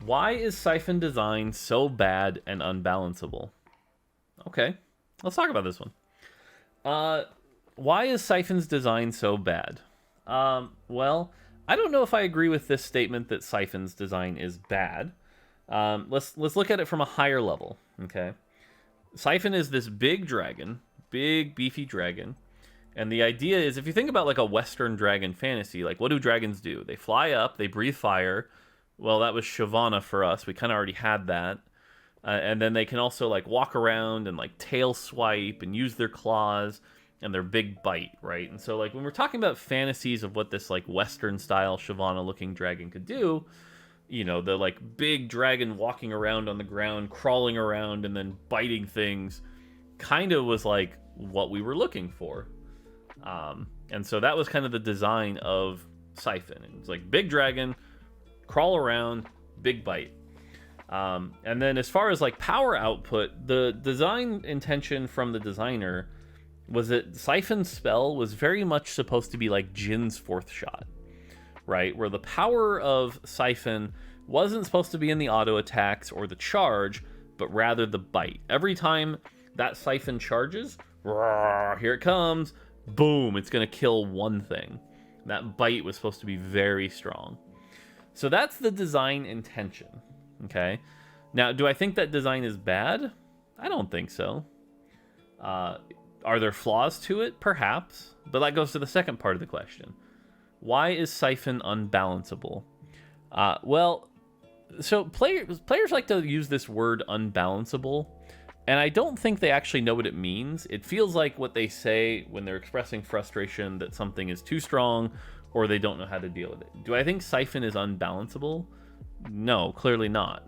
Why is Syphon design so bad and unbalanceable? Okay, let's talk about this one. Uh, why is Syphon's design so bad? Well, I don't know if I agree with this statement that Syphon's design is bad. Let's look at it from a higher level. Okay, Syphon is this big dragon, big beefy dragon, and the idea is if you think about like a Western dragon fantasy, like what do dragons do? They fly up, they breathe fire. Well, that was Shyvana for us. We kind of already had that. And then they can also like walk around and like tail swipe and use their claws and their big bite, right? And so like when we're talking about fantasies of what this like Western style Shyvana looking dragon could do, you know, the like big dragon walking around on the ground, crawling around and then biting things, kind of was like what we were looking for. And so that was kind of the design of Syphon. It's like big dragon, crawl around, big bite. And then as far as like power output, the design intention from the designer was that Syphon's spell was very much supposed to be like Jin's fourth shot, right? Where the power of Syphon wasn't supposed to be in the auto attacks or the charge, but rather the bite. Every time that Syphon charges, here it comes, boom, it's going to kill one thing. That bite was supposed to be very strong. So that's the design intention. Okay. Now, do I think that design is bad? I don't think so. Are there flaws to it? Perhaps. But that goes to the second part of the question. Why is Syphon unbalanceable? Well, so players like to use this word unbalanceable, and I don't think they actually know what it means. It feels like what they say when they're expressing frustration that something is too strong or they don't know how to deal with it. Do I think Syphon is unbalanceable? No, clearly not.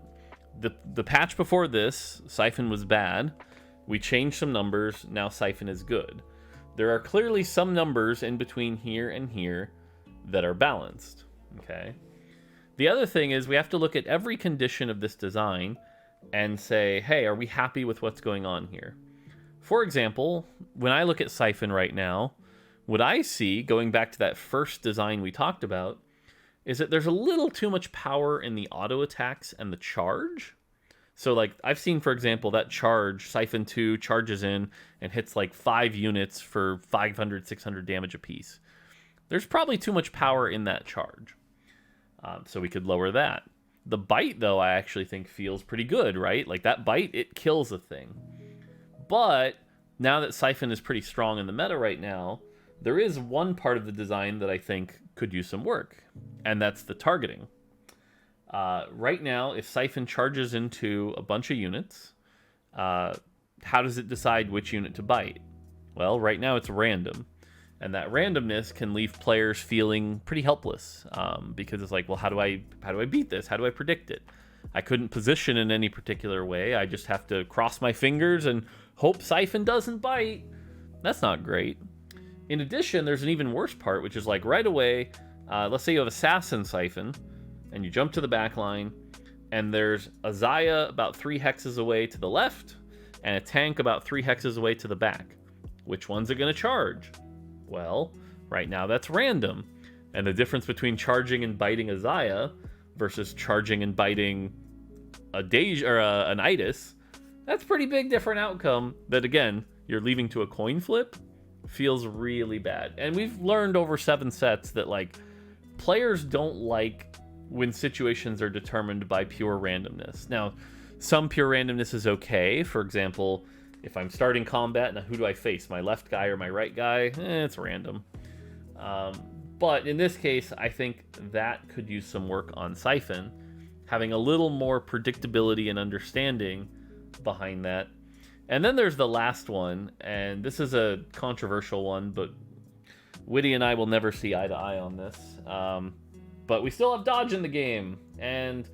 The patch before this, Syphon was bad. We changed some numbers, now Syphon is good. There are clearly some numbers in between here and here that are balanced, okay? The other thing is we have to look at every condition of this design and say, hey, are we happy with what's going on here? For example, when I look at Syphon right now, what I see, going back to that first design we talked about, is that there's a little too much power in the auto attacks and the charge. So like I've seen, for example, that charge, Syphon 2 charges in and hits like 5 units for 500, 600 damage apiece. There's probably too much power in that charge. So we could lower that. The bite, though, I actually think feels pretty good, right? Like that bite, it kills a thing. But now that Syphon is pretty strong in the meta right now, there is one part of the design that I think could use some work, and that's the targeting. Right now, if Syphon charges into a bunch of units, how does it decide which unit to bite? Well, right now it's random, and that randomness can leave players feeling pretty helpless, because it's like, well, how do I beat this? How do I predict it? I couldn't position in any particular way. I just have to cross my fingers and hope Syphon doesn't bite. That's not great. In addition, there's an even worse part, which is like right away, let's say you have Assassin Syphon, and you jump to the back line, and there's a Xayah about 3 hexes away to the left, and a tank about 3 hexes away to the back. Which one's it going to charge? Well, right now that's random. And the difference between charging and biting a Xayah versus charging and biting a an Itis, that's a pretty big different outcome that, again, you're leaving to a coin flip. Feels really bad. And we've learned over 7 sets that, like, players don't like when situations are determined by pure randomness. Now, some pure randomness is okay. For example, if I'm starting combat, now who do I face? My left guy or my right guy? It's random. But in this case, I think that could use some work on Syphon, having a little more predictability and understanding behind that. And then there's the last one, and this is a controversial one, but Witty and I will never see eye to eye on this. But we still have dodge in the game, and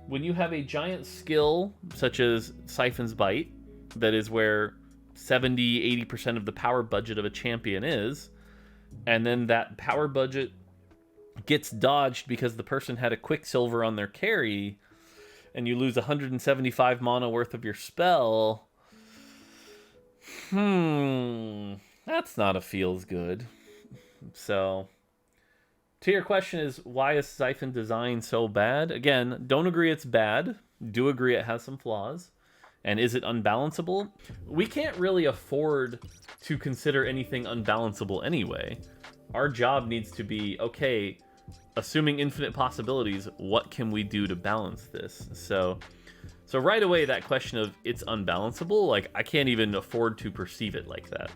when you have a giant skill, such as Syphon's Bite, that is where 70-80% of the power budget of a champion is, and then that power budget gets dodged because the person had a Quicksilver on their carry, and you lose 175 mana worth of your spell. That's not a feels good. So To your question is, why is Syphon design so bad? Again, don't agree it's bad. Do agree it has some flaws. And is it unbalanceable? We can't really afford to consider anything unbalanceable anyway. Our job needs to be, okay, assuming infinite possibilities, what can we do to balance this? So right away, that question of it's unbalanceable, like, I can't even afford to perceive it like that.